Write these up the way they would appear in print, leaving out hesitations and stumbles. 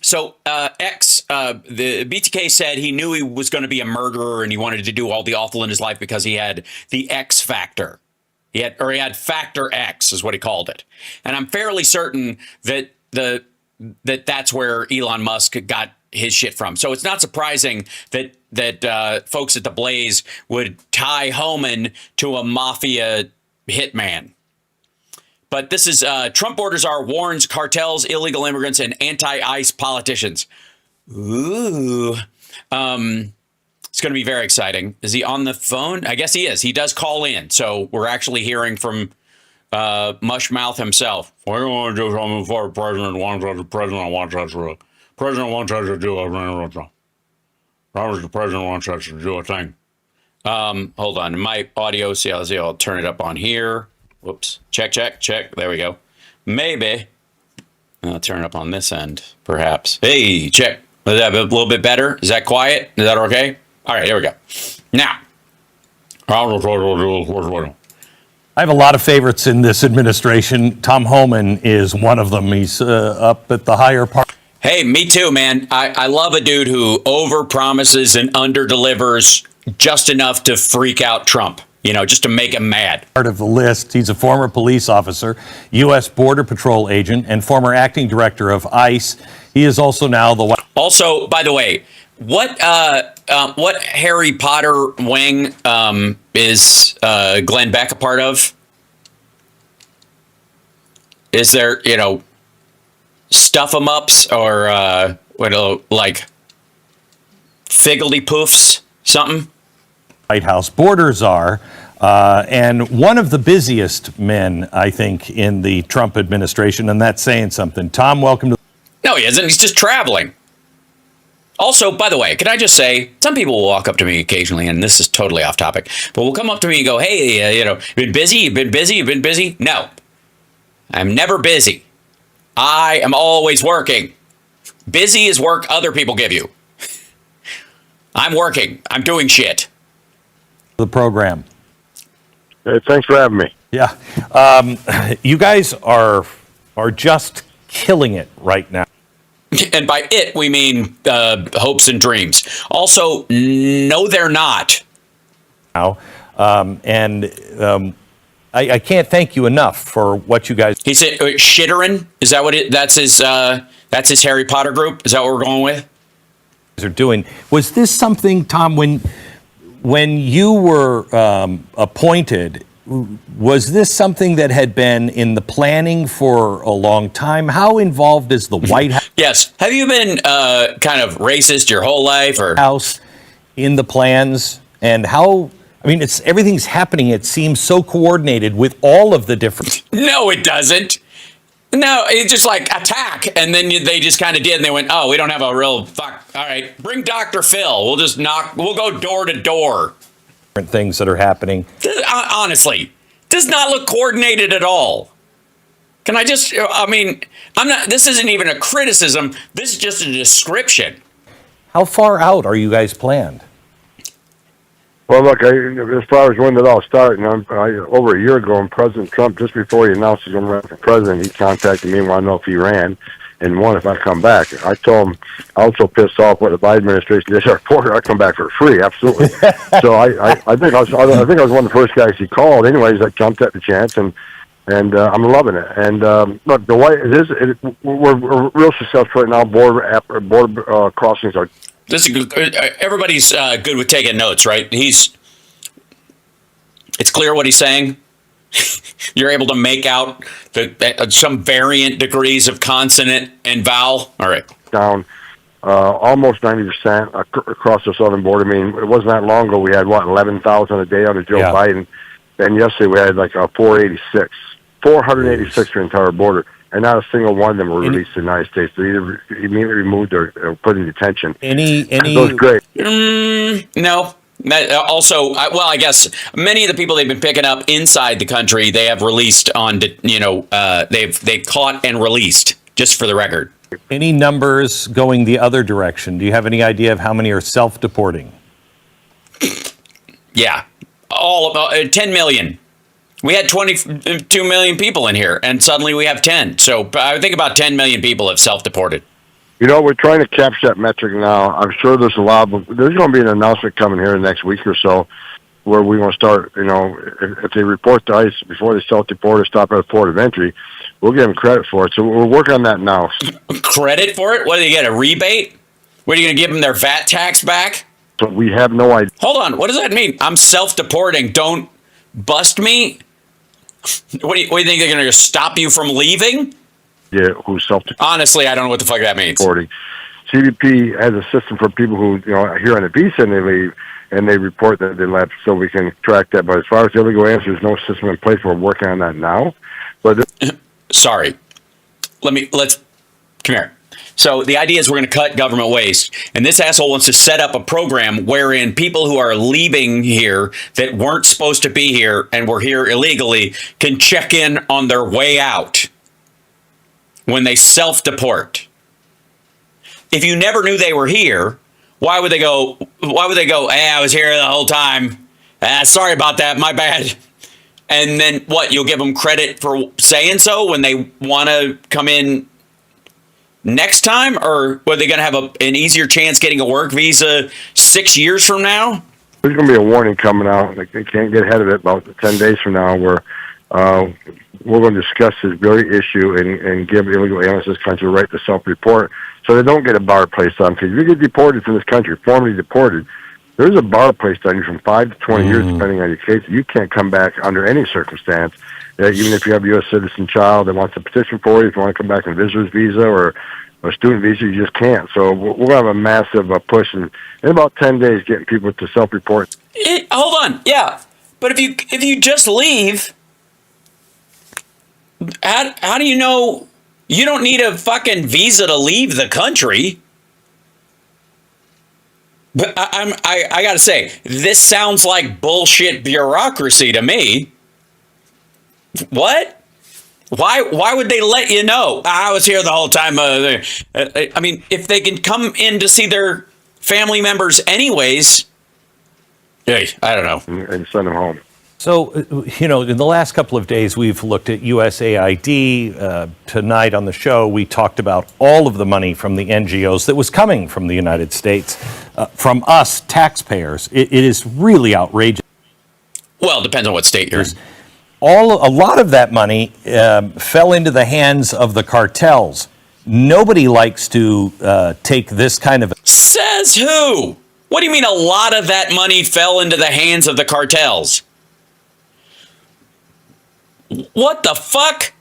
So the BTK said he knew he was going to be a murderer and he wanted to do all the awful in his life because he had the X factor. He had factor X is what he called it. And I'm fairly certain that that's where Elon Musk got his shit from. So it's not surprising that folks at the Blaze would tie Homan to a mafia hitman. But this is Trump orders Czar warns cartels, illegal immigrants, and anti-ICE politicians. Ooh. It's going to be very exciting. Is he on the phone? I guess he is. He does call in. So we're actually hearing from Mushmouth himself. What do you want to do something before the president wants us to do it? President wants us to do it. The president wants us to do a thing. Hold on. My audio, see, I'll turn it up on here. Whoops. Check. There we go. Maybe. I'll turn it up on this end, perhaps. Hey, check. Is that a little bit better? Is that quiet? Is that okay? All right, here we go. Now. I have a lot of favorites in this administration. Tom Homan is one of them. He's up at the higher part. Hey, me too, man. I love a dude who over-promises and under-delivers just enough to freak out Trump. You know, just to make him mad. Part of the list, he's a former police officer, U.S. Border Patrol agent, and former acting director of ICE. He is also now the... Also, by the way, what Harry Potter wing is Glenn Beck a part of? Is there, stuff 'em ups or like figgledy poofs, something? White House border czar, and one of the busiest men, I think, in the Trump administration, and that's saying something. Tom, welcome to... No, he isn't. He's just traveling. Also, by the way, can I just say, some people will walk up to me occasionally, and this is totally off topic, but will come up to me and go, hey, you've been busy? You've been busy? You've been busy? No, I'm never busy. I am always working. Busy is work other people give you. I'm working. I'm doing shit. The program. Hey, thanks for having me. Yeah. You guys are just killing it right now. And by it, we mean hopes and dreams. Also, no, they're not. Now, I can't thank you enough for what you guys... He said Shitterin? Is that what that's his Harry Potter group? Is that what we're going with? ...are doing. Was this something, Tom, when you were appointed, was this something that had been in the planning for a long time? How involved is the White House? Yes. Have you been kind of racist your whole life, or House in the plans? And how? I mean, everything's happening. It seems so coordinated with all of the different. No, it doesn't. No, it's just like attack, and then they just kind of did, and they went, "Oh, we don't have a real fuck. All right, bring Dr. Phil. We'll just We'll go door to door." Different things that are happening. Honestly, does not look coordinated at all. Can I just? I mean, I'm not. This isn't even a criticism. This is just a description. How far out are you guys planned? Well, look, as far as when it all started, over a year ago, when President Trump, just before he announced he was going to run for president, he contacted me and wanted to know if he ran and won if I come back. I told him, I was so pissed off what the Biden administration did to our reporter, I'd come back for free, absolutely. So I think I was one of the first guys he called. Anyways, I jumped at the chance, and I'm loving it. And look, we're real successful right now. Border crossings are. This is good. Everybody's good with taking notes, right? It's clear what he's saying. You're able to make out some variant degrees of consonant and vowel. All right. Down almost 90% across the southern border. I mean, it wasn't that long ago. We had, 11,000 a day under Joe Biden. And yesterday we had like 486 for the entire border. And not a single one of them were released to the United States. They either immediately removed or put in detention. Any? That was great. No. Also, I guess many of the people they've been picking up inside the country, they have released on, they've caught and released, just for the record. Any numbers going the other direction? Do you have any idea of how many are self-deporting? Yeah. All of 10 million. We had 22 million people in here, and suddenly we have 10. So I think about 10 million people have self-deported. You know, we're trying to capture that metric now. I'm sure there's going to be an announcement coming here in the next week or so where we want to start, you know, if they report to ICE before they self-deport or stop at a port of entry, we'll give them credit for it. So we're working on that now. Credit for it? What, do they get, a rebate? What, are you going to give them their VAT tax back? So we have no idea. Hold on. What does that mean? I'm self-deporting. Don't bust me? What do you think? They're going to stop you from leaving? Yeah, who's self-deporting. Honestly, I don't know what the fuck that means. CBP has a system for people who, you know, are here on a visa and they leave and they report that they left, so we can track that. But as far as the illegal aliens, there's no system in place. We're working on that now. But sorry, let's come here. So the idea is we're going to cut government waste, and this asshole wants to set up a program wherein people who are leaving here that weren't supposed to be here and were here illegally can check in on their way out when they self-deport. If you never knew they were here, why would they go, hey, I was here the whole time. Sorry about that, my bad. And then what, you'll give them credit for saying so when they want to come in next time? Or are they going to have an easier chance getting a work visa 6 years from now? There's going to be a warning coming out. Like, they can't get ahead of it about 10 days from now where we're going to discuss this very issue and give illegal aliens in this country the right to self-report so they don't get a bar placed on. Because if you get deported from this country, formally deported, there's a bar placed on you from 5 to 20 years, depending on your case. You can't come back under any circumstance. Even if you have a U.S. citizen child that wants to petition for you, if you want to come back on a visitor's visa or a student visa, you just can't. So we're going to have a massive push in about 10 days getting people to self-report. Hold on. Yeah. But if you just leave, how do you know you don't need a fucking visa to leave the country? But I got to say, this sounds like bullshit bureaucracy to me. What? Why would they let you know? I was here the whole time. I mean, if they can come in to see their family members anyways, I don't know. And send them home. So, you know, in the last couple of days, we've looked at USAID. Tonight on the show, we talked about all of the money from the NGOs that was coming from the United States, from us taxpayers. It is really outrageous. Well, it depends on what state you're in. A lot of that money fell into the hands of the cartels. Nobody likes to take this kind of... Says who? What do you mean a lot of that money fell into the hands of the cartels? What the fuck?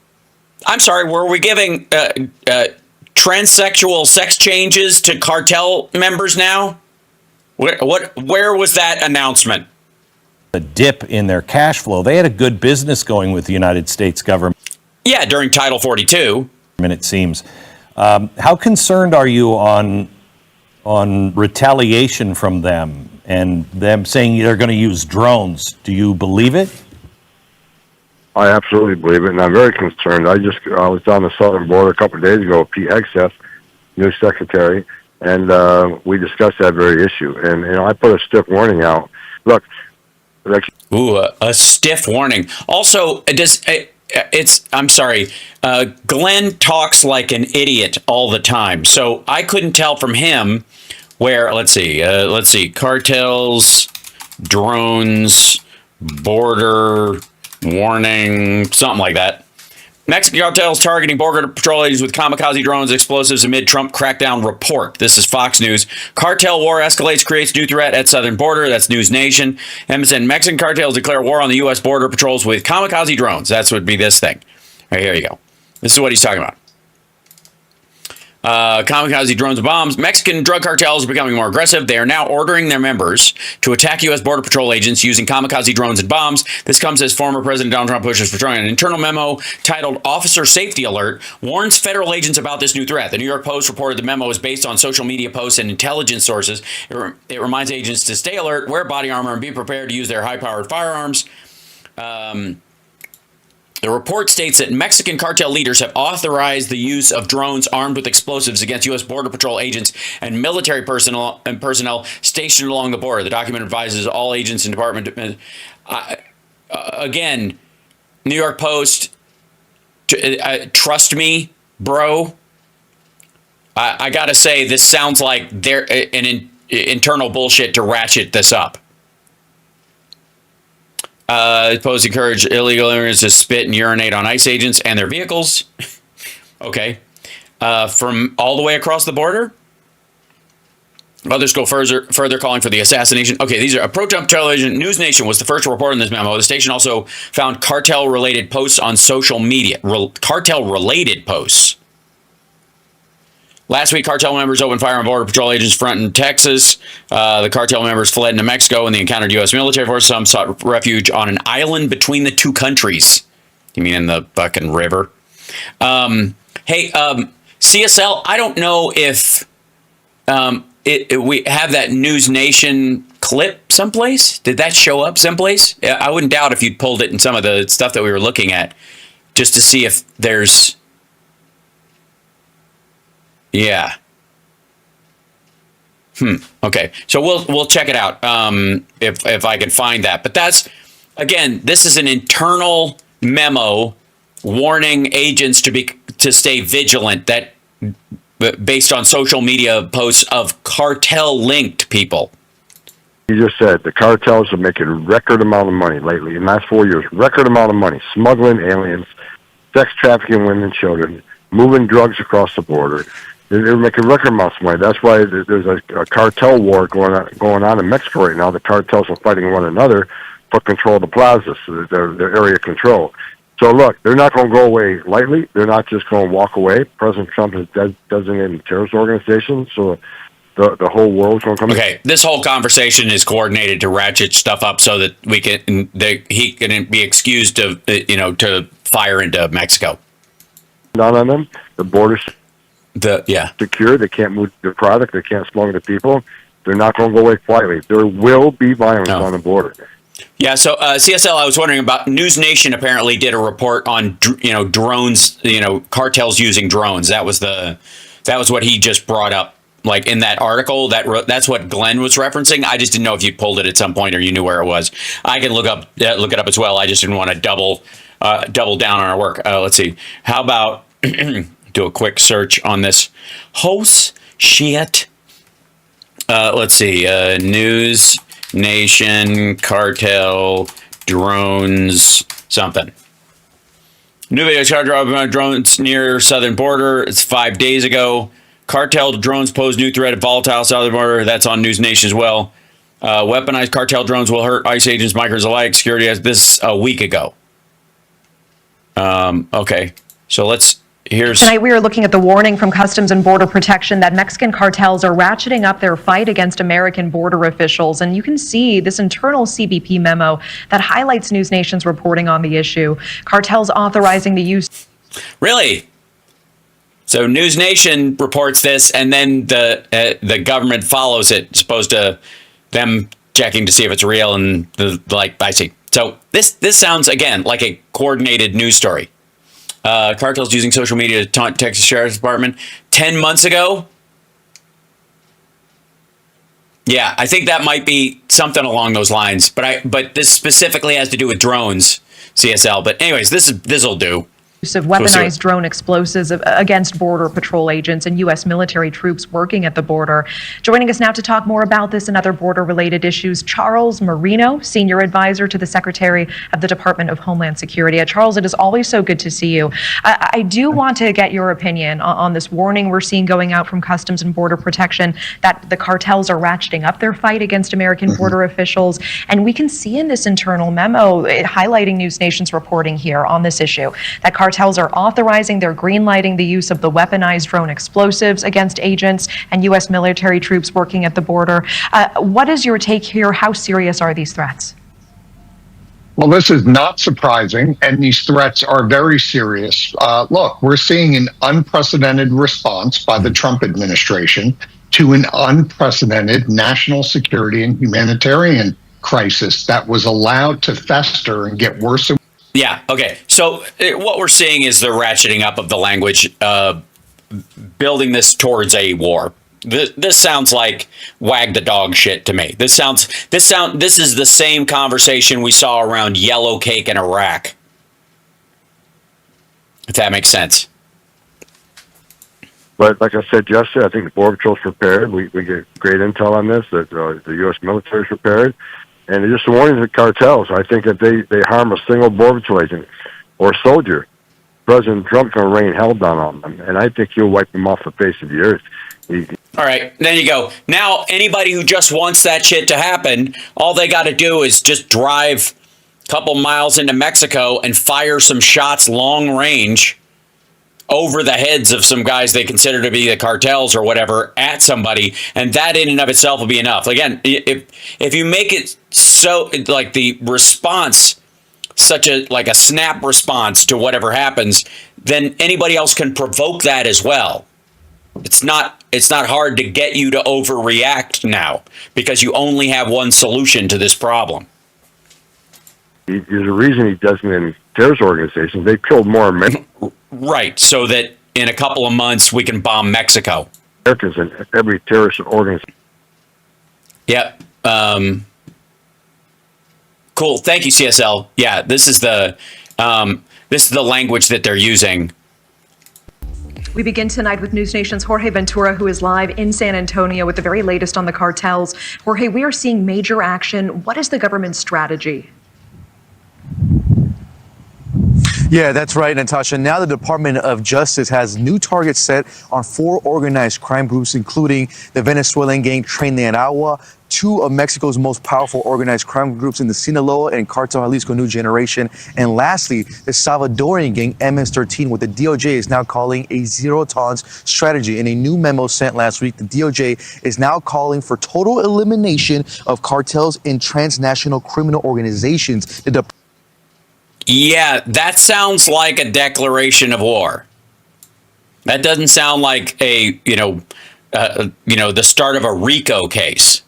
I'm sorry, were we giving transsexual sex changes to cartel members now? Where was that announcement? A dip in their cash flow. They had a good business going with the United States government. Yeah, during Title 42. It seems. How concerned are you on retaliation from them and them saying they're going to use drones? Do you believe it? I absolutely believe it, and I'm very concerned. I was on the southern border a couple of days ago with Pete Hegseth, new secretary, and we discussed that very issue. And you know, I put a stiff warning out. Look, a stiff warning. Also, I'm sorry. Glenn talks like an idiot all the time, so I couldn't tell from him where. Let's see. Cartels, drones, border. Warning, something like that. Mexican cartels targeting border patrol agents with kamikaze drones, explosives amid Trump crackdown report. This is Fox News. Cartel war escalates, creates new threat at southern border. That's News Nation. MSN, Mexican cartels declare war on the U.S. border patrols with kamikaze drones. That's would be this thing. All right, here you go. This is what he's talking about. Kamikaze drones and bombs. Mexican drug cartels are becoming more aggressive. They are now ordering their members to attack U.S. Border Patrol agents using kamikaze drones and bombs. This comes as former President Donald Trump pushes for trying. An internal memo titled Officer Safety Alert warns federal agents about this new threat. The New York Post reported the memo is based on social media posts and intelligence sources. It reminds agents to stay alert, wear body armor, and be prepared to use their high-powered firearms. The report states that Mexican cartel leaders have authorized the use of drones armed with explosives against U.S. Border Patrol agents and military personnel stationed along the border. The document advises all agents and department. Again, New York Post, trust me, bro. I got to say, this sounds like they're internal bullshit to ratchet this up. Supposed to encourage illegal immigrants to spit and urinate on ICE agents and their vehicles. Okay. From all the way across the border. Others go further calling for the assassination. Okay, these are a pro-Trump television. News Nation was the first to report on this memo. The station also found cartel-related posts on social media. Cartel-related posts. Last week, cartel members opened fire on Border Patrol agents front in Texas. The cartel members fled into Mexico and they encountered U.S. military forces. Some sought refuge on an island between the two countries. You mean in the fucking river? Hey, CSL, I don't know if we have that News Nation clip someplace. Did that show up someplace? I wouldn't doubt if you'd pulled it in some of the stuff that we were looking at, just to see if there's. Yeah. Okay. So we'll check it out if I can find that. But that's, again, this is an internal memo warning agents to stay vigilant, that based on social media posts of cartel-linked people. You just said the cartels are making record amount of money lately in the last 4 years. Record amount of money, smuggling aliens, sex trafficking women and children, moving drugs across the border. They're making record amounts of money. That's why there's a cartel war going on in Mexico right now. The cartels are fighting one another for control of the plazas, their area control. So look, they're not going to go away lightly. They're not just going to walk away. President Trump has designated terrorist organizations, so the whole world's going to come. Okay, this whole conversation is coordinated to ratchet stuff up so that he can be excused to fire into Mexico. Not on them. The border's Yeah. secure. They can't move their product. They can't smuggle the people. They're not going to go away quietly. There will be violence on the border. Yeah. So CSL, I was wondering about News Nation. Apparently, did a report on drones. Cartels using drones. That was what he just brought up. Like in that article, that's what Glenn was referencing. I just didn't know if you pulled it at some point or you knew where it was. I can look it up as well. I just didn't want to double down on our work. Let's see. How about do a quick search on this host shit. Let's see. News Nation cartel drones something. New video cartel drones near southern border. It's 5 days ago. Cartel drones pose new threat at volatile southern border. That's on News Nation as well. Weaponized cartel drones will hurt ICE agents, migrants alike. Security has this a week ago. Okay, so Tonight we are looking at the warning from Customs and Border Protection that Mexican cartels are ratcheting up their fight against American border officials. And you can see this internal CBP memo that highlights News Nation's reporting on the issue. Cartels authorizing the use. Really? So News Nation reports this, and then the government follows it, as opposed to them checking to see if it's real. And I see. So this sounds again like a coordinated news story. Cartels using social media to taunt Texas Sheriff's Department 10 months ago. Yeah, I think that might be something along those lines. But this specifically has to do with drones, CSL. But anyways, this'll do. Use of weaponized drone explosives against Border Patrol agents and U.S. military troops working at the border. Joining us now to talk more about this and other border-related issues, Charles Marino, Senior Advisor to the Secretary of the Department of Homeland Security. Charles, it is always so good to see you. I do want to get your opinion on this warning we're seeing going out from Customs and Border Protection that the cartels are ratcheting up their fight against American border officials. And we can see in this internal memo, highlighting News Nation's reporting here on this issue, that cartels are authorizing, they're greenlighting the use of the weaponized drone explosives against agents and U.S. military troops working at the border. What is your take here? How serious are these threats? Well, this is not surprising, and these threats are very serious. Look, we're seeing an unprecedented response by the Trump administration to an unprecedented national security and humanitarian crisis that was allowed to fester and get worse. Yeah. Okay. So what we're seeing is the ratcheting up of the language, building this towards a war. This sounds like wag the dog shit to me. This is the same conversation we saw around yellow cake in Iraq. If that makes sense. But like I said yesterday, I think the Border Patrol's prepared. We get great intel on this, that the U.S. military is prepared. And it's just a warning to the cartels. I think that they harm a single Border Patrol agent or soldier, President Trump can rain hell down on them. And I think he'll wipe them off the face of the earth. All right, there you go. Now, anybody who just wants that shit to happen, all they got to do is just drive a couple miles into Mexico and fire some shots long range over the heads of some guys they consider to be the cartels or whatever at somebody, and that in and of itself will be enough. Again, if you make it so like the response such a like a snap response to whatever happens, then anybody else can provoke that as well. It's not hard to get you to overreact now because you only have one solution to this problem. There's a reason he doesn't in terrorist organizations. They killed more Americans. Right, so that in a couple of months we can bomb Mexico. Americans in every terrorist organization. Yep. Cool. Thank you, CSL. Yeah, this is the language that they're using. We begin tonight with News Nation's Jorge Ventura, who is live in San Antonio with the very latest on the cartels. Jorge, we are seeing major action. What is the government's strategy? Yeah, that's right, Natasha. Now the Department of Justice has new targets set on 4 organized crime groups, including the Venezuelan gang Tren de Aragua, 2 of Mexico's most powerful organized crime groups in the Sinaloa and Cartel Jalisco New Generation, and lastly, the Salvadorian gang MS-13, what the DOJ is now calling a zero-tolerance strategy. In a new memo sent last week, the DOJ is now calling for total elimination of cartels and transnational criminal organizations. Yeah, that sounds like a declaration of war. That doesn't sound like a, the start of a RICO case.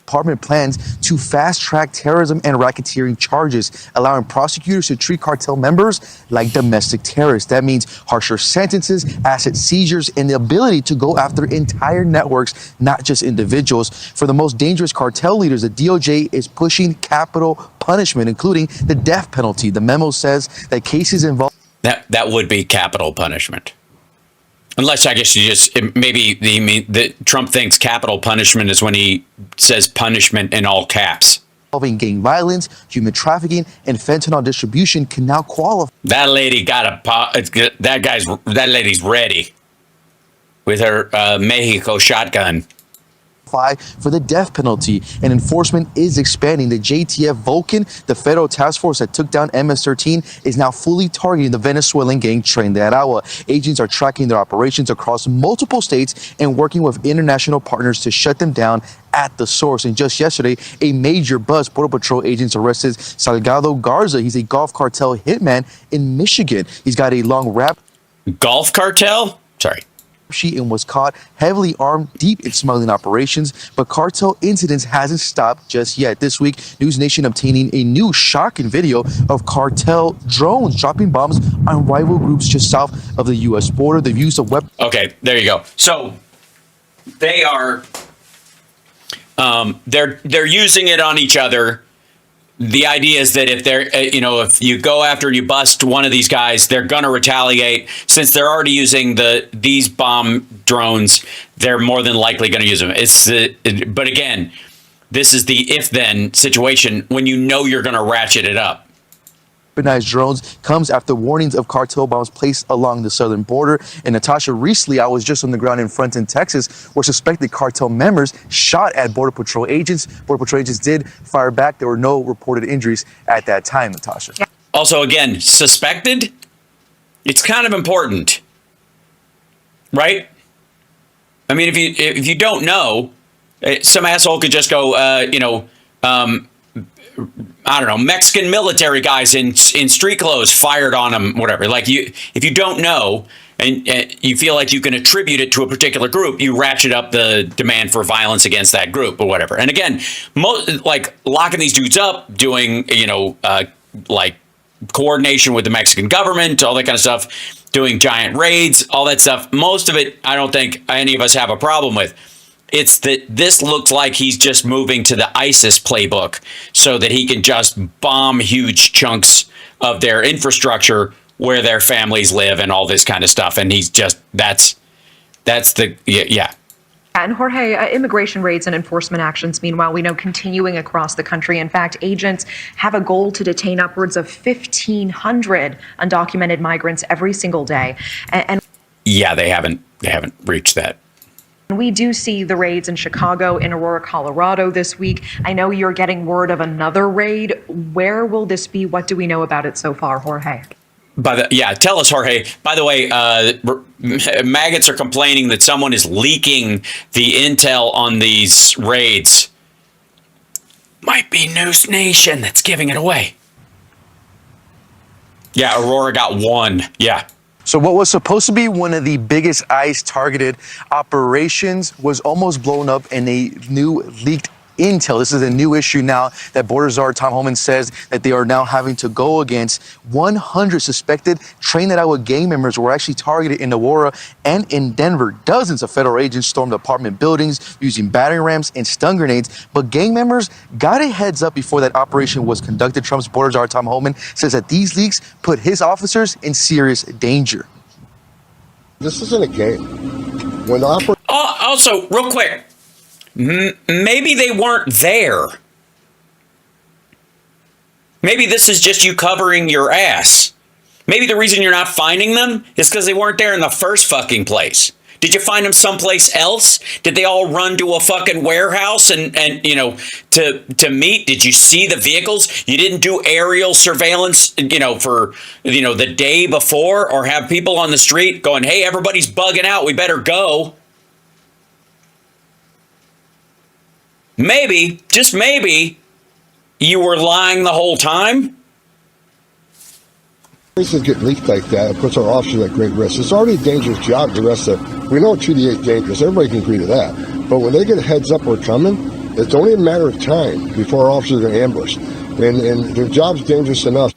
Department plans to fast-track terrorism and racketeering charges, allowing prosecutors to treat cartel members like domestic terrorists. That means harsher sentences, asset seizures, and the ability to go after entire networks, not just individuals. For the most dangerous cartel leaders, the DOJ is pushing capital punishment, including the death penalty. The memo says that cases involving that would be capital punishment. Unless I guess you just maybe that Trump thinks capital punishment is when he says punishment in all caps. Involving gang violence, human trafficking, and fentanyl distribution can now qualify. That lady that lady's ready with her Mexico shotgun. For the death penalty, and enforcement is expanding. The JTF Vulcan, the federal task force that took down MS-13, is now fully targeting the Venezuelan gang Tren de Aragua. Agents are tracking their operations across multiple states and working with international partners to shut them down at the source. And just yesterday, a major bus Border Patrol agents arrested Salgado Garza. He's a Gulf cartel hitman in Michigan. He's got a long rap. Gulf cartel? Sorry. Sheet and was caught heavily armed deep in smuggling operations, but cartel incidents hasn't stopped just yet. This week, News Nation obtaining a new shocking video of cartel drones dropping bombs on rival groups just south of the U.S. border. The use of weapons. Okay, there you go. So they are they're using it on each other. The idea is that if they're, if you go after and you bust one of these guys, they're going to retaliate. Since they're already using these bomb drones, they're more than likely going to use them. But again, this is the if-then situation when you know you're going to ratchet it up. Weaponized drones comes after warnings of cartel bombs placed along the southern border. And Natasha, recently I was just on the ground in Fronton, Texas, where suspected cartel members shot at Border Patrol agents. Border Patrol agents did fire back. There were no reported injuries at that time, Natasha. Also, again, suspected? It's kind of important, right? I mean, if you don't know, some asshole could just go, I don't know, Mexican military guys in street clothes fired on them, whatever. Like if you don't know and you feel like you can attribute it to a particular group, you ratchet up the demand for violence against that group or whatever. And again, like locking these dudes up, doing, like coordination with the Mexican government, all that kind of stuff, doing giant raids, all that stuff. Most of it, I don't think any of us have a problem with. It's that this looks like he's just moving to the ISIS playbook so that he can just bomb huge chunks of their infrastructure where their families live and all this kind of stuff. And he's just, that's the, yeah. And Jorge, immigration raids and enforcement actions, meanwhile, we know continuing across the country. In fact, agents have a goal to detain upwards of 1,500 undocumented migrants every single day. And yeah, they haven't reached that. we do see the raids in Chicago, in Aurora, Colorado this week. I know you're getting word of another raid. Where will this be? What do we know about it so far, Jorge? Tell us, Jorge. By the way, maggots are complaining that someone is leaking the intel on these raids. Might be News Nation that's giving it away. Yeah, Aurora got one. Yeah. So what was supposed to be one of the biggest ICE targeted operations was almost blown up in a new leaked intel. This is a new issue now that Border Czar Tom Homan says that they are now having to go against. 100 suspected trained Iowa gang members were actually targeted in Aurora and in Denver. Dozens of federal agents stormed apartment buildings using battering rams and stun grenades, but gang members got a heads up before that operation was conducted. Trump's Border Czar Tom Homan says that these leaks put his officers in serious danger. This isn't a game. When the also, real quick, maybe they weren't there. Maybe this is just you covering your ass. Maybe the reason you're not finding them is because they weren't there in the first fucking place. Did you find them someplace else? Did they all run to a fucking warehouse and you know, to meet? Did you see the vehicles? You didn't do aerial surveillance, you know, for, you know, the day before, or have people on the street going, hey, everybody's bugging out, we better go. Maybe, just maybe, you were lying the whole time. Places get leaked like that, it puts our officers at great risk. It's already a dangerous job. The rest of we know Treaty 8 is dangerous. Everybody can agree to that. But when they get a heads up we're coming, it's only a matter of time before our officers are ambushed. And their job's dangerous enough.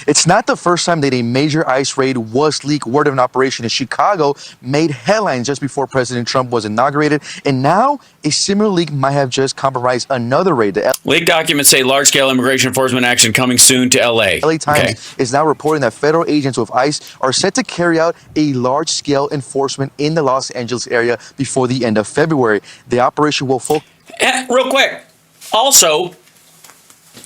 It's not the first time that a major ICE raid was leaked. Word of an operation in Chicago made headlines just before President Trump was inaugurated. And now a similar leak might have just compromised another raid. The Leaked documents say large-scale immigration enforcement action coming soon to L.A. LA Times is now reporting that federal agents with ICE are set to carry out a large-scale enforcement in the Los Angeles area before the end of February. The operation will focus... Real quick. Also,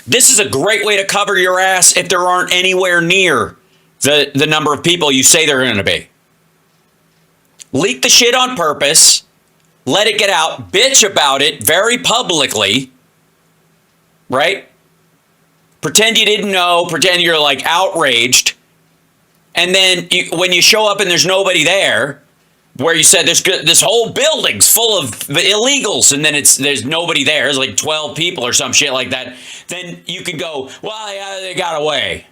this is a great way to cover your ass if there aren't anywhere near the number of people you say they're going to be. Leak the shit on purpose. Let it get out. Bitch about it very publicly. Right? Pretend you didn't know. Pretend you're like outraged. And then when you show up and there's nobody there, where you said this whole building's full of illegals, and then there's nobody there, there's like 12 people or some shit like that, then you could go, well, yeah, they got away.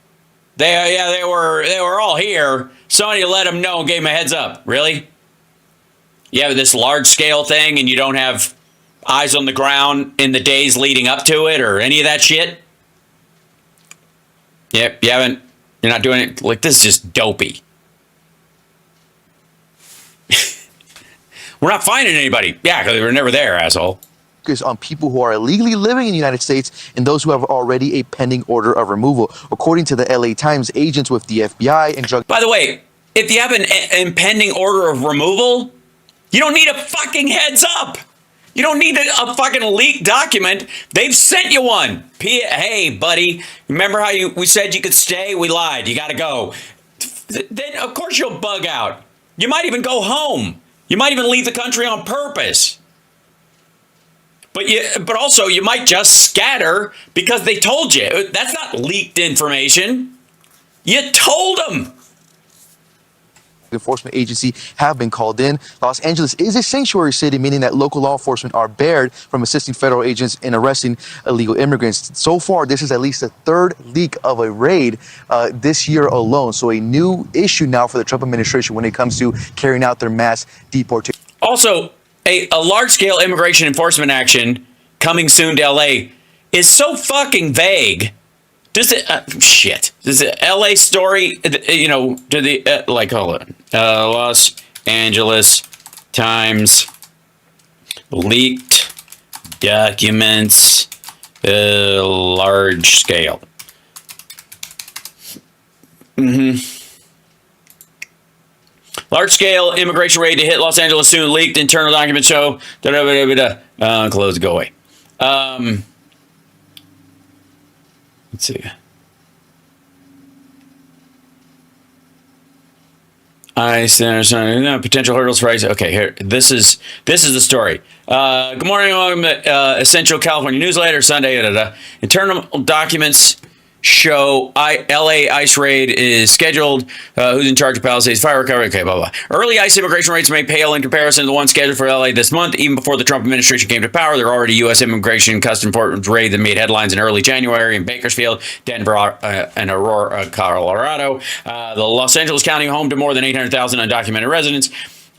They were all here. Somebody let them know and gave them a heads up. Really? You have this large scale thing and you don't have eyes on the ground in the days leading up to it or any of that shit? Yep, you're not doing it. Like, this is just dopey. We're not finding anybody. Yeah, because we were never there, asshole. On people who are illegally living in the United States and those who have already a pending order of removal. According to the LA Times, agents with the FBI and drug... By the way, if you have an impending order of removal, you don't need a fucking heads up. You don't need a fucking leaked document. They've sent you one. Hey, buddy, remember how we said you could stay? We lied. You got to go. Then, of course, you'll bug out. You might even go home. You might even leave the country on purpose. But also, you might just scatter because they told you. That's not leaked information. You told them. Enforcement agency have been called in. Los Angeles is a sanctuary city, meaning that local law enforcement are barred from assisting federal agents in arresting illegal immigrants. So far, this is at least the third leak of a raid this year alone. So a new issue now for the Trump administration when it comes to carrying out their mass deportation. Also, a large-scale immigration enforcement action coming soon to LA is so fucking vague. Does it Does the LA story, you know, to the hold on, Los Angeles Times leaked documents, large scale. Large-scale immigration raid to hit Los Angeles soon. Leaked internal documents show. Close. Go away. Let's see. Potential hurdles for ICE. Okay, here. This is the story. Good morning, welcome to Essential California Newsletter Sunday. Internal documents show LA ICE raid is scheduled. Who's in charge of Palisades fire recovery? Okay, blah blah. Early ICE immigration rates may pale in comparison to the one scheduled for LA this month. Even before the Trump administration came to power, there were already U.S. immigration and customs enforcement raids that made headlines in early January in Bakersfield, Denver, and Aurora, Colorado. The Los Angeles County, home to more than 800,000 undocumented residents.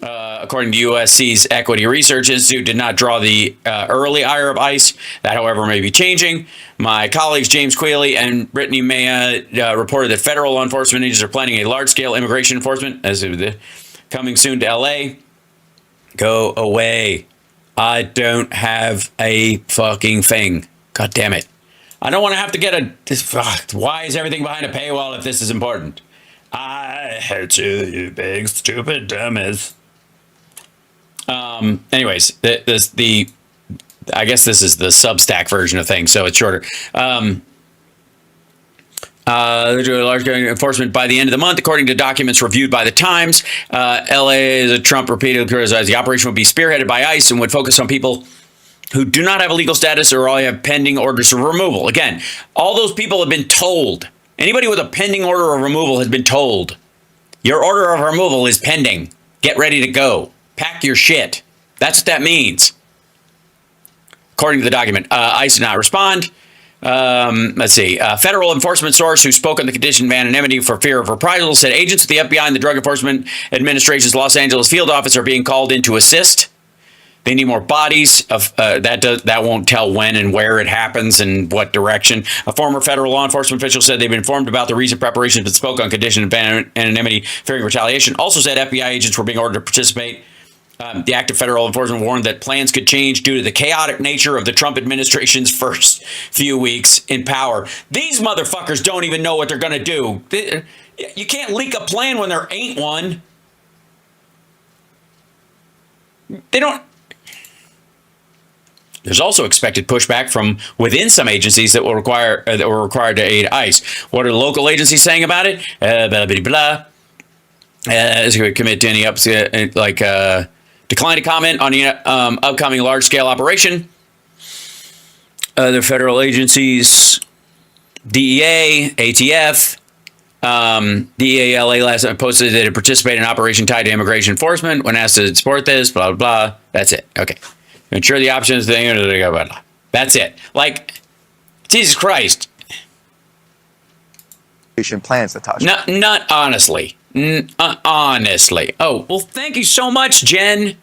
According to USC's Equity Research Institute, did not draw the early ire of ICE. That, however, may be changing. My colleagues James Quealy and Brittany Maya reported that federal law enforcement agencies are planning a large-scale immigration enforcement as coming soon to LA. Go away. I don't have a fucking thing. God damn it. I don't want to have to get why is everything behind a paywall if this is important? I hate you big stupid dummies. Anyways, I guess this is the Substack version of things, so it's shorter. They're doing a large enforcement by the end of the month, according to documents reviewed by the Times. LA, Trump repeatedly criticized the operation would be spearheaded by ICE and would focus on people who do not have a legal status or all have pending orders of removal. Again, all those people have been told. Anybody with a pending order of removal has been told, your order of removal is pending. Get ready to go. Pack your shit. That's what that means. According to the document, ICE did not respond. Let's see. A federal enforcement source who spoke on the condition of anonymity for fear of reprisal said agents at the FBI and the Drug Enforcement Administration's Los Angeles field office are being called in to assist. They need more bodies. That won't tell when and where it happens and what direction. A former federal law enforcement official said they've been informed about the recent preparations but spoke on condition of anonymity, fearing retaliation. Also said FBI agents were being ordered to participate. The active federal enforcement warned that plans could change due to the chaotic nature of the Trump administration's first few weeks in power. These motherfuckers don't even know what they're going to do. You can't leak a plan when there ain't one. They don't. There's also expected pushback from within some agencies that were required to aid ICE. What are the local agencies saying about it? Blah, blah, blah. Is going to commit to any decline to comment on the upcoming large-scale operation. The federal agencies, DEA, ATF, DEA LA last night posted that it participated in an operation tied to immigration enforcement. When asked to support this, blah, blah, blah. That's it. Okay. Ensure the options. That's it. Like, Jesus Christ. Plans, Natasha. Not honestly. Honestly. Oh, well, thank you so much, Jen.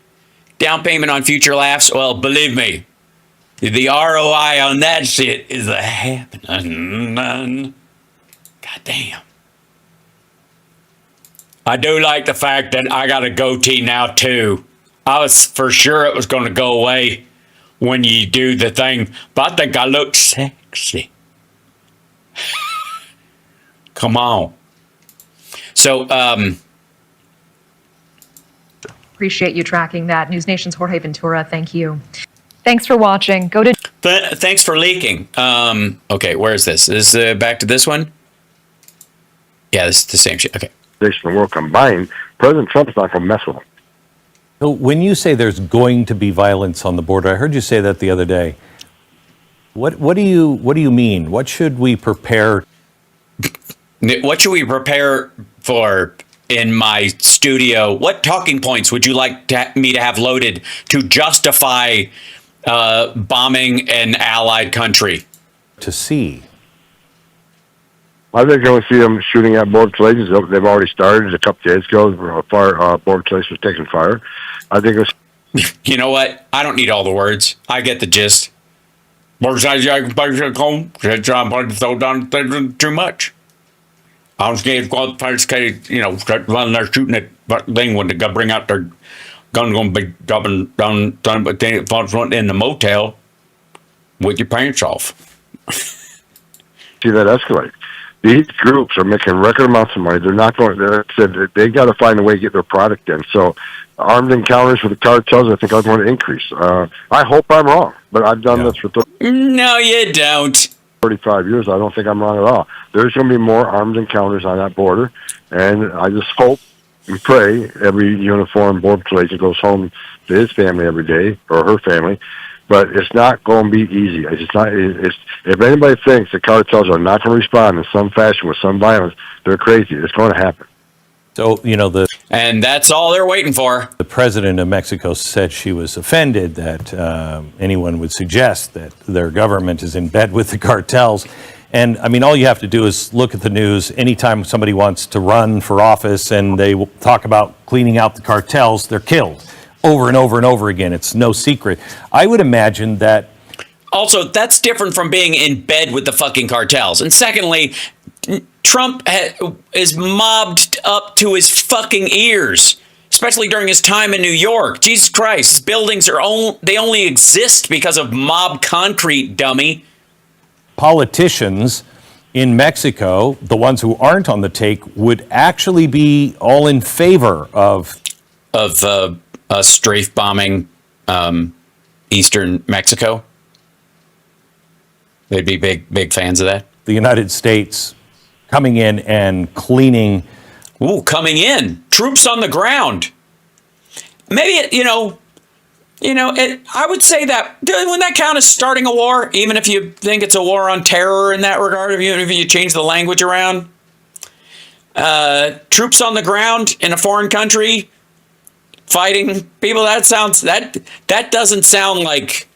Down payment on future laughs. Well, believe me, the ROI on that shit is a happening. God damn. I do like the fact that I got a goatee now, too. I was for sure it was going to go away when you do the thing, but I think I look sexy. Come on. So, Appreciate you tracking that. News Nation's Jorge Ventura, thank you. Thanks for watching. Go to... Thanks for leaking. Okay, where is this? Is this back to this one? Yeah, this is the same shit. Okay. The world combined, President Trump's not going to mess with them. So when you say there's going to be violence on the border, I heard you say that the other day. What do you mean? What should we prepare? What should we prepare for in my studio? What talking points would you like me to have loaded to justify bombing an allied country? To see. I think you're going to see them shooting at Border Patrol agents. They've already started a couple days ago. Border Patrol was taking fire. I think it's... You know what? I don't need all the words. I get the gist. Too much. I'm scared when they're shooting that thing when they bring out their gun, going to be dropping down in the motel with your pants off. See that escalate. these groups are making record amounts of money. They're not going. They got to find a way to get their product in. So, armed encounters with the cartels, I think, are going to increase. I hope I'm wrong, but I've done this for No, you don't. 35 years. I don't think I'm wrong at all. There's going to be more armed encounters on that border, and I just hope and pray every uniformed border patrol agent goes home to his family every day, or her family. But it's not going to be easy. It's not. If anybody thinks the cartels are not going to respond in some fashion with some violence, they're crazy. It's going to happen. So, and that's all they're waiting for. The president of Mexico said she was offended that anyone would suggest that their government is in bed with the cartels. And I mean, all you have to do is look at the news. Anytime somebody wants to run for office and they talk about cleaning out the cartels, they're killed over and over and over again. It's no secret. I would imagine that. Also, that's different from being in bed with the fucking cartels. And secondly, Trump is mobbed up to his fucking ears, especially during his time in New York. Jesus Christ, his buildings they only exist because of mob concrete, dummy. Politicians in Mexico, the ones who aren't on the take, would actually be all in favor of strafe bombing eastern Mexico. They'd be big fans of that. The United States coming in and cleaning. Ooh, coming in. Troops on the ground. Maybe, I would say that, wouldn't that count as starting a war? Even if you think it's a war on terror in that regard, even if you change the language around? Troops on the ground in a foreign country fighting people, that doesn't sound like,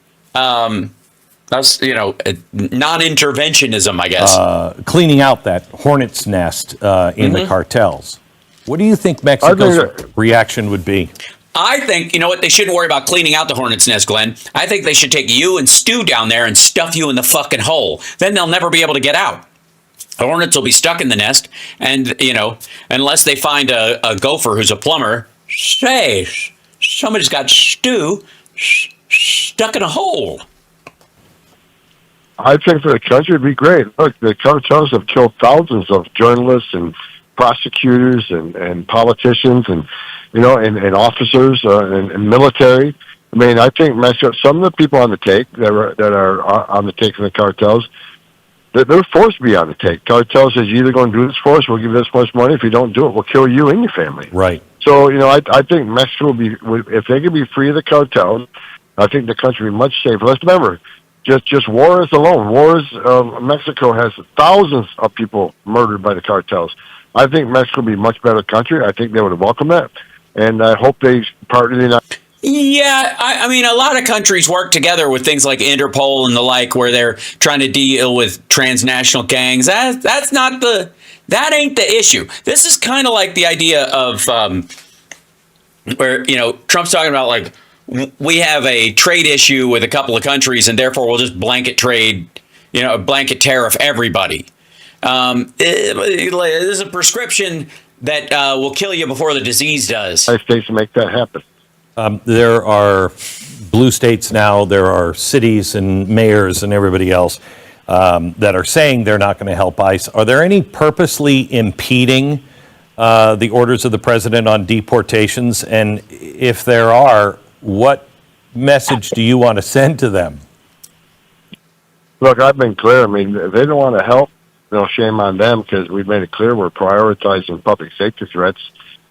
that's, non-interventionism, I guess. Cleaning out that hornet's nest in the cartels. What do you think Mexico's reaction would be? I think, you know what, they shouldn't worry about cleaning out the hornet's nest, Glenn. I think they should take you and Stu down there and stuff you in the fucking hole. Then they'll never be able to get out. The hornets will be stuck in the nest, and, unless they find a gopher who's a plumber, say, somebody's got Stu stuck in a hole. I think for the country it'd be great. Look, the cartels have killed thousands of journalists and prosecutors and politicians and officers and military. I mean, I think some of the people on the take that are on the take from the cartels, they're forced to be on the take. Cartels says, you're either going to do this for us, we'll give you this much money. If you don't do it, we'll kill you and your family. Right. So, I think Mexico if they could be free of the cartels, I think the country would be much safer. Let's remember, just wars alone. Mexico has thousands of people murdered by the cartels. I think Mexico would be a much better country. I think they would welcome that. And I hope they partner the United. Yeah, I mean, a lot of countries work together with things like Interpol and the like, where they're trying to deal with transnational gangs. That ain't the issue. This is kind of like the idea of where, Trump's talking about, like, we have a trade issue with a couple of countries, and therefore we'll just blanket trade, a blanket tariff everybody. There's a prescription that will kill you before the disease does. United States to make that happen. There are blue states now, there are cities and mayors and everybody else that are saying they're not going to help ICE. Are there any purposely impeding the orders of the president on deportations? And if there are, what message do you want to send to them? Look, I've been clear. I mean, if they don't want to help, shame on them, because we've made it clear we're prioritizing public safety threats.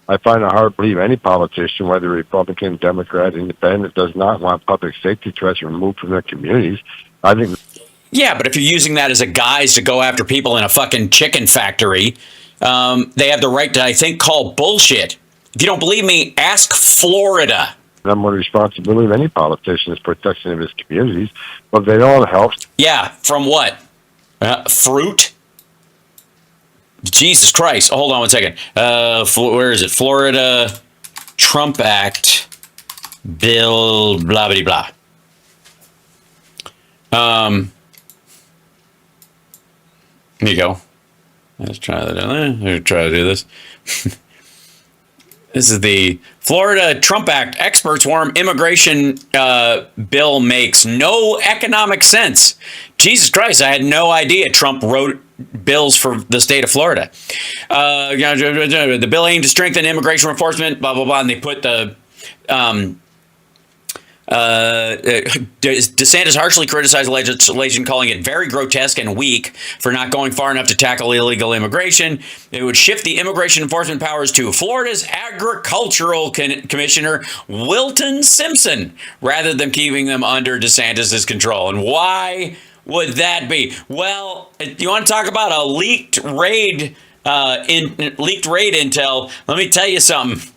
I find it hard to believe any politician, whether Republican, Democrat, Independent, does not want public safety threats removed from their communities. I think. Yeah, but if you're using that as a guise to go after people in a fucking chicken factory, they have the right to, I think, call bullshit. If you don't believe me, ask Florida. Number one responsibility of any politician is protection of his communities. But if they don't want to help. Yeah, from what? Fruit? Jesus Christ. Oh, hold on one second. Where is it? Florida Trump Act Bill blah blah blah. Here you go. Let's try that. Let's try to do this. This is the Florida Trump Act. Experts warn immigration bill makes no economic sense. Jesus Christ, I had no idea Trump wrote bills for the state of Florida. The bill aimed to strengthen immigration enforcement, blah, blah, blah. And they put the... DeSantis harshly criticized the legislation, calling it very grotesque and weak for not going far enough to tackle illegal immigration. It would shift the immigration enforcement powers to Florida's agricultural commissioner, Wilton Simpson, rather than keeping them under DeSantis's control. And why would that be? Well, you want to talk about a leaked raid intel? Let me tell you something.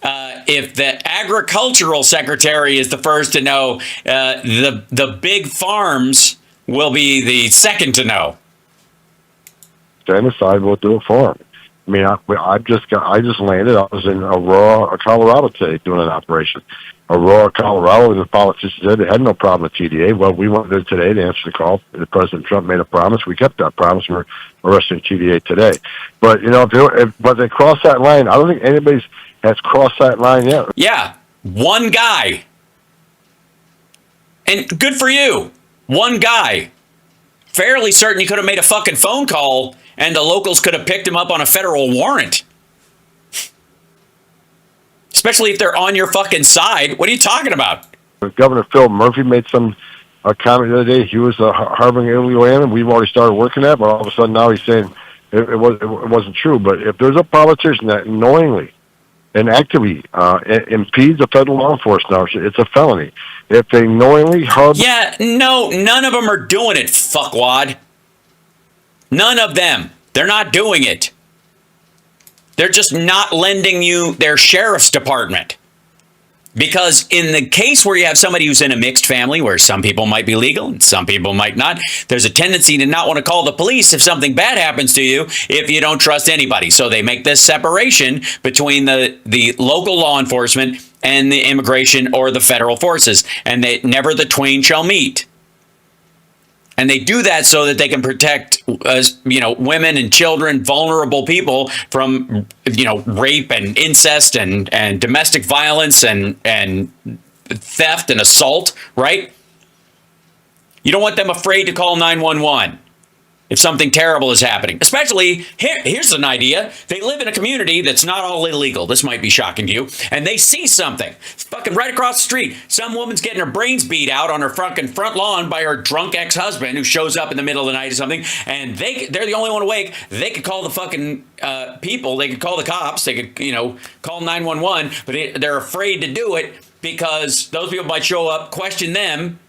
If the agricultural secretary is the first to know, the big farms will be the second to know. Stand aside, we'll do it for him. I mean, I just landed. I was in Aurora, Colorado today doing an operation. Aurora, Colorado, the politicians said they had no problem with TDA. Well, we went there today to answer the call. President Trump made a promise. We kept that promise. We're arresting TDA today. But, but they crossed that line. I don't think anybody's has crossed that line yet. Yeah, one guy. And good for you. One guy. Fairly certain you could have made a fucking phone call and the locals could have picked him up on a federal warrant. Especially if they're on your fucking side. What are you talking about? Governor Phil Murphy made some comment the other day. He was harboring illegal alien. We've already started working that, but all of a sudden now he's saying it wasn't true. But if there's a politician that knowingly and actively impedes a federal law enforcement officer, it's a felony. If they knowingly harbor... Yeah, no, none of them are doing it, fuckwad. None of them. They're not doing it. They're just not lending you their sheriff's department. Because in the case where you have somebody who's in a mixed family, where some people might be legal and some people might not, there's a tendency to not want to call the police if something bad happens to you if you don't trust anybody. So they make this separation between the local law enforcement and the immigration or the federal forces. And never the twain shall meet. And they do that so that they can protect, women and children, vulnerable people from, rape and incest and domestic violence and theft and assault, right? You don't want them afraid to call 911 if something terrible is happening. Especially, here's an idea. They live in a community that's not all illegal. This might be shocking to you. And they see something. Fucking right across the street. Some woman's getting her brains beat out on her fucking front lawn by her drunk ex-husband who shows up in the middle of the night or something. And they're the only one awake. They could call the fucking people. They could call the cops. They could, call 911. But they're afraid to do it because those people might show up, question them,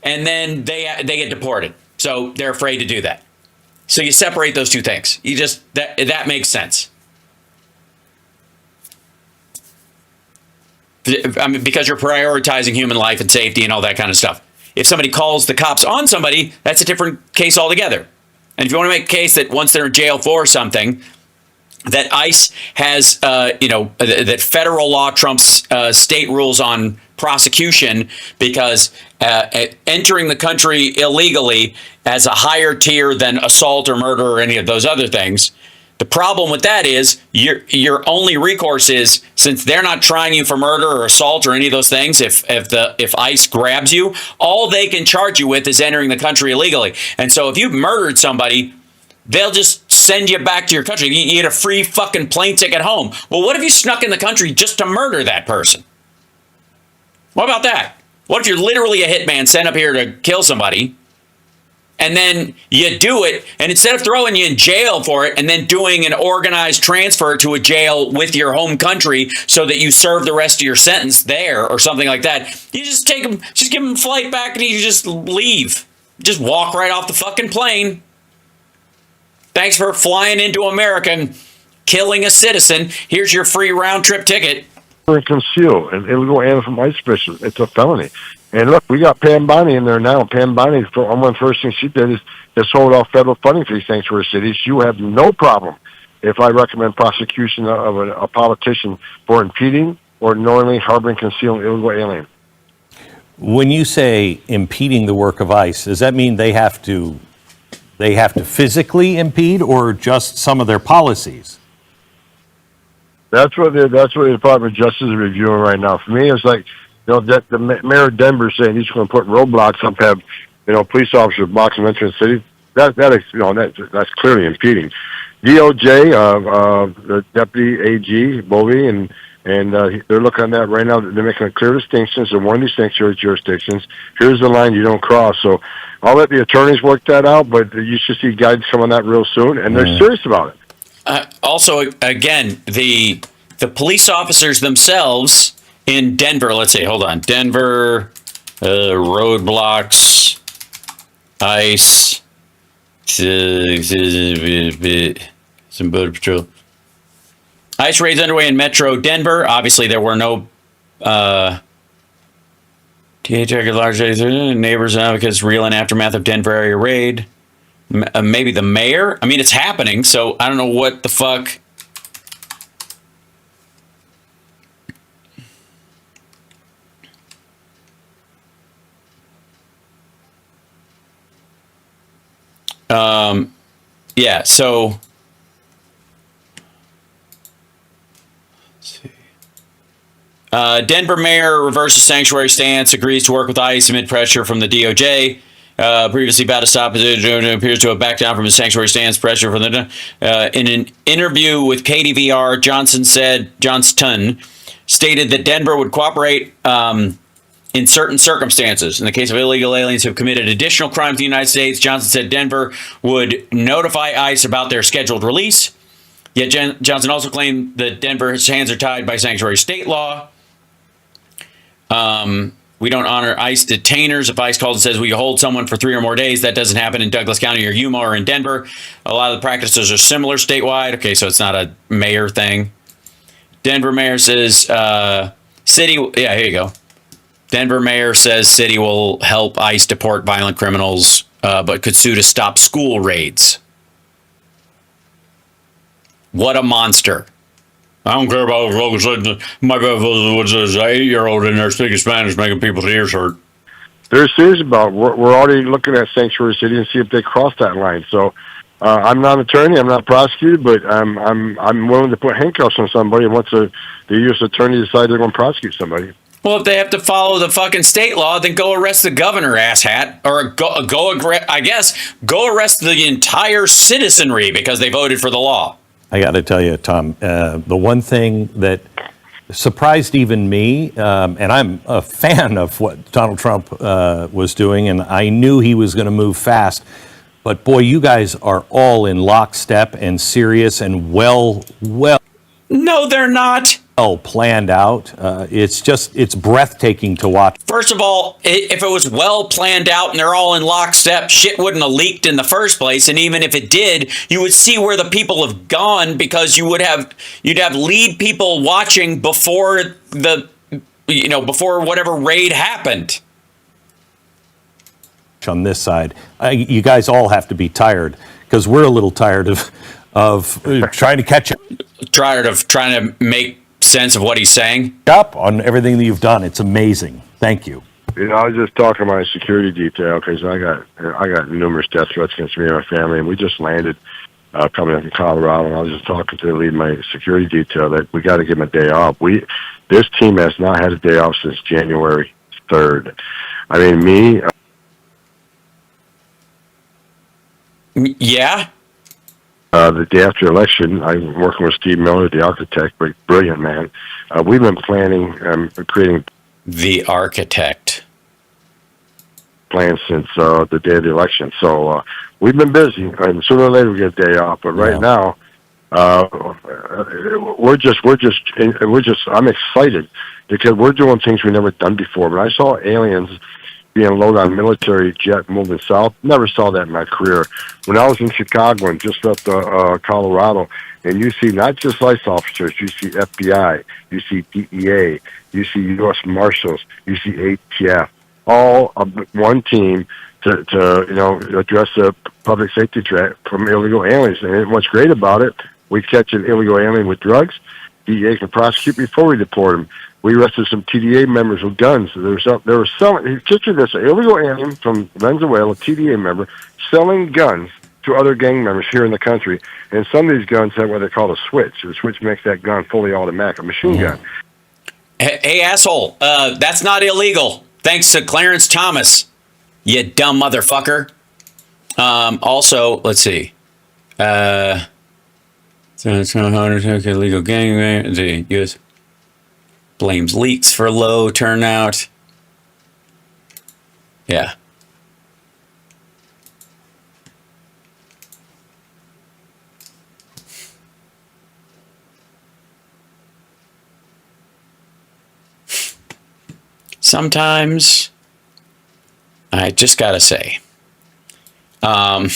and then they get deported. So they're afraid to do that. So you separate those two things. You just, that makes sense. I mean, because you're prioritizing human life and safety and all that kind of stuff. If somebody calls the cops on somebody, that's a different case altogether. And if you want to make a case that once they're in jail for something, that ICE has, that federal law trumps state rules on prosecution because entering the country illegally as a higher tier than assault or murder or any of those other things. The problem with that is your only recourse is, since they're not trying you for murder or assault or any of those things, if ICE grabs you, all they can charge you with is entering the country illegally. And so if you've murdered somebody, they'll just send you back to your country. You get a free fucking plane ticket home. Well, what if you snuck in the country just to murder that person? What about that? What if you're literally a hitman sent up here to kill somebody, and then you do it, and instead of throwing you in jail for it and then doing an organized transfer to a jail with your home country so that you serve the rest of your sentence there or something like that, you just take them, just give them a flight back and you just leave. Just walk right off the fucking plane. Thanks for flying into America and killing a citizen. Here's your free round trip ticket. Conceal an illegal alien from ICE suspicion. It's a felony. And look, we got Pam Bondi in there now. Pam Bondi, one of the first things she did is hold off federal funding for these sanctuary cities. You have no problem if I recommend prosecution of a politician for impeding or knowingly harboring, concealing an illegal alien. When you say impeding the work of ICE, does that mean they have to physically impede or just some of their policies? That's what the Department of Justice is reviewing right now. For me, it's like, that the mayor of Denver saying he's going to put roadblocks up, have police officers blocking entering the city. That's clearly impeding. DOJ, the deputy AG Bovey, and they're looking at that right now. They're making a clear distinction. So one of these sanctuary jurisdictions, here's the line you don't cross. So I'll let the attorneys work that out, but you should see guidance come on that real soon, and they're serious about it. Also, again, the police officers themselves in Denver, let's see, hold on. Denver, roadblocks, ICE, some border patrol. ICE raids underway in Metro Denver. Obviously, there were no large neighbors and advocates real and aftermath of Denver area raid. Maybe the mayor. I mean, it's happening, so I don't know what the fuck. Yeah, so let's see. Denver mayor reverses sanctuary stance, agrees to work with ICE amid pressure from the DOJ. Previously about to stop, appears to have backed down from his sanctuary stance, pressure from the. In an interview with KDVR, Johnston stated that Denver would cooperate in certain circumstances. In the case of illegal aliens who have committed additional crimes in the United States, Johnson said Denver would notify ICE about their scheduled release. Yet Johnson also claimed that Denver's hands are tied by sanctuary state law. We don't honor ICE detainers. If ICE calls and says we hold someone for 3 or more days, that doesn't happen in Douglas County or Yuma or in Denver. A lot of the practices are similar statewide. Okay, so it's not a mayor thing. Denver mayor says city. Yeah, here you go. Denver mayor says city will help ICE deport violent criminals, but could sue to stop school raids. What a monster. I don't care about folks. My brother was an 8-year-old in there speaking Spanish, making people's ears hurt. They're serious about it. We're already looking at sanctuary city and see if they cross that line. So I'm not an attorney. I'm not prosecuted, but I'm willing to put handcuffs on somebody once the U.S. attorney decides they're going to prosecute somebody. Well, if they have to follow the fucking state law, then go arrest the governor, asshat, or go arrest the entire citizenry because they voted for the law. I got to tell you, Tom, the one thing that surprised even me, and I'm a fan of what Donald Trump was doing, and I knew he was going to move fast, but boy, you guys are all in lockstep and serious and well. No, they're not. Well planned out. It's breathtaking to watch. First of all, if it was well planned out and they're all in lockstep, shit wouldn't have leaked in the first place. And even if it did, you would see where the people have gone because you'd have lead people watching before before whatever raid happened. On this side, you guys all have to be tired because we're a little tired of trying to catch up. Tired of trying to make sense of what he's saying? Up on everything that you've done. It's amazing. Thank you. I was just talking to my security detail because I got numerous death threats against me and my family, and we just landed coming up from Colorado, and I was just talking to the lead of my security detail that we got to give him a day off. This team has not had a day off since January 3rd. I mean, me. Yeah. The day after election, I'm working with Steve Miller, the architect, brilliant man. We've been planning, creating the architect plans since the day of the election. So we've been busy, and sooner or later we get a day off. But right now, I'm excited because we're doing things we've never done before. When I saw aliens being loaded on military jet moving south, never saw that in my career. When I was in Chicago and just left Colorado, and you see not just ICE officers, you see FBI, you see DEA, you see U.S. Marshals, you see ATF, all of one team to address the public safety threat from illegal aliens. And what's great about it, we catch an illegal alien with drugs, DEA can prosecute before we deport him. We arrested some TDA members with guns. They were selling. Picture this: an illegal alien from Venezuela, TDA member, selling guns to other gang members here in the country. And some of these guns have what they call a switch. The switch makes that gun fully automatic, a machine gun. Hey, asshole, that's not illegal. Thanks to Clarence Thomas, you dumb motherfucker. Also, let's see. So illegal gang. The U.S. blames leaks for low turnout. Yeah. Sometimes, I just gotta say, Tom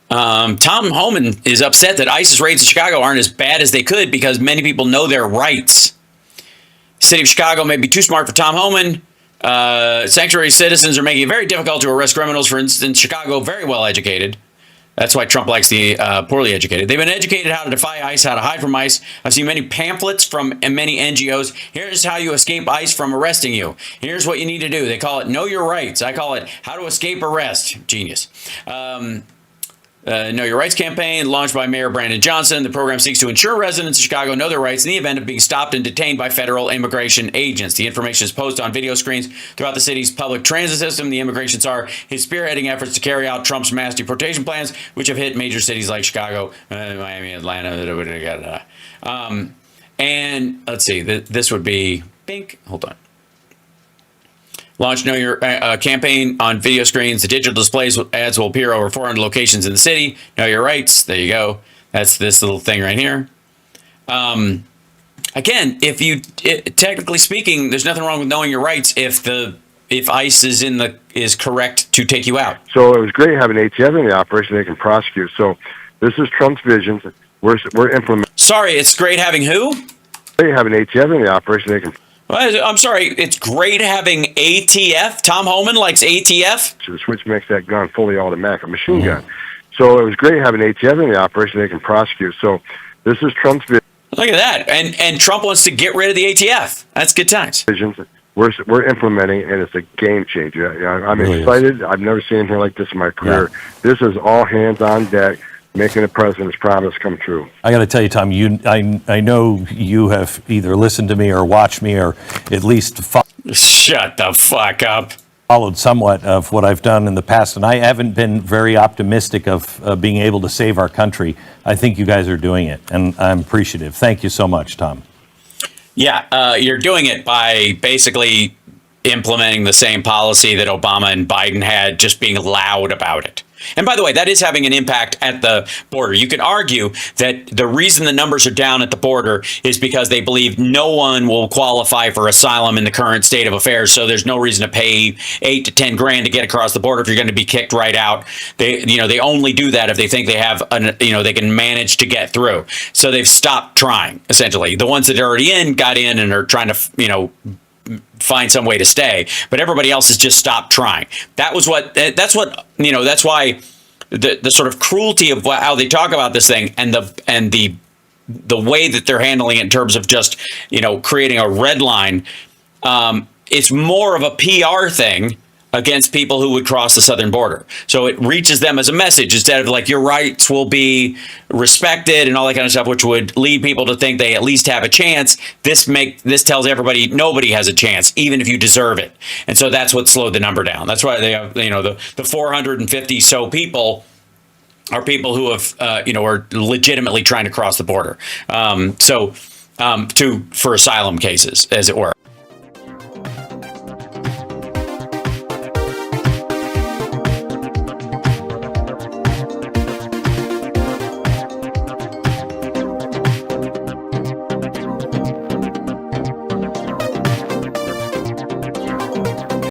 Homan is upset that ISIS raids in Chicago aren't as bad as they could because many people know their rights. City of Chicago may be too smart for Tom Homan. Sanctuary citizens are making it very difficult to arrest criminals. For instance, Chicago, very well educated. That's why Trump likes the poorly educated. They've been educated how to defy ICE, how to hide from ICE. I've seen many pamphlets from many NGOs. Here's how you escape ICE from arresting you. Here's what you need to do. They call it Know Your Rights. I call it How to Escape Arrest. Genius. Know Your Rights campaign launched by Mayor Brandon Johnson. The program seeks to ensure residents of Chicago know their rights in the event of being stopped and detained by federal immigration agents. The information is posted on video screens throughout the city's public transit system. The immigration czar is spearheading efforts to carry out Trump's mass deportation plans, which have hit major cities like Chicago, Miami, Atlanta. And let's see, this would be Bink. Hold on. Launch Know Your campaign on video screens. The digital displays ads will appear over 400 locations in the city. Know Your Rights. There you go. That's this little thing right here. Again, technically speaking, there's nothing wrong with knowing your rights if ICE is correct to take you out. So it was great having ATF in the operation they can prosecute. So this is Trump's vision. We're implementing. Sorry, it's great having who? Great having ATF in the operation they can. Well, I'm sorry, it's great having ATF. Tom Homan likes ATF. So the switch makes that gun fully automatic, a machine gun. So it was great having ATF in the operation they can prosecute. So this is Trump's vision. Look at that. And Trump wants to get rid of the ATF. That's good times. We're implementing, and it's a game changer. I'm excited. I've never seen anything like this in my career. Yeah. This is all hands on deck, making the president's promise come true. I got to tell you, Tom, I know you have either listened to me or watched me or at least shut the fuck up. Followed somewhat of what I've done in the past, and I haven't been very optimistic of being able to save our country. I think you guys are doing it, and I'm appreciative. Thank you so much, Tom. Yeah, you're doing it by basically implementing the same policy that Obama and Biden had, just being loud about it. And by the way, that is having an impact at the border. You can argue that the reason the numbers are down at the border is because they believe no one will qualify for asylum in the current state of affairs. So there's no reason to pay $8 to $10 grand to get across the border if you're going to be kicked right out. They only do that if they think they have they can manage to get through. So they've stopped trying. Essentially, the ones that are already in got in and are trying to find some way to stay, but everybody else has just stopped trying. That's why the sort of cruelty of how they talk about this thing and the way that they're handling it in terms of just creating a red line. It's more of a PR thing against people who would cross the southern border. So it reaches them as a message instead of like your rights will be respected and all that kind of stuff, which would lead people to think they at least have a chance. This tells everybody nobody has a chance, even if you deserve it. And so that's what slowed the number down. That's why they have, the 450 so people are people who have, are legitimately trying to cross the border. For asylum cases, as it were.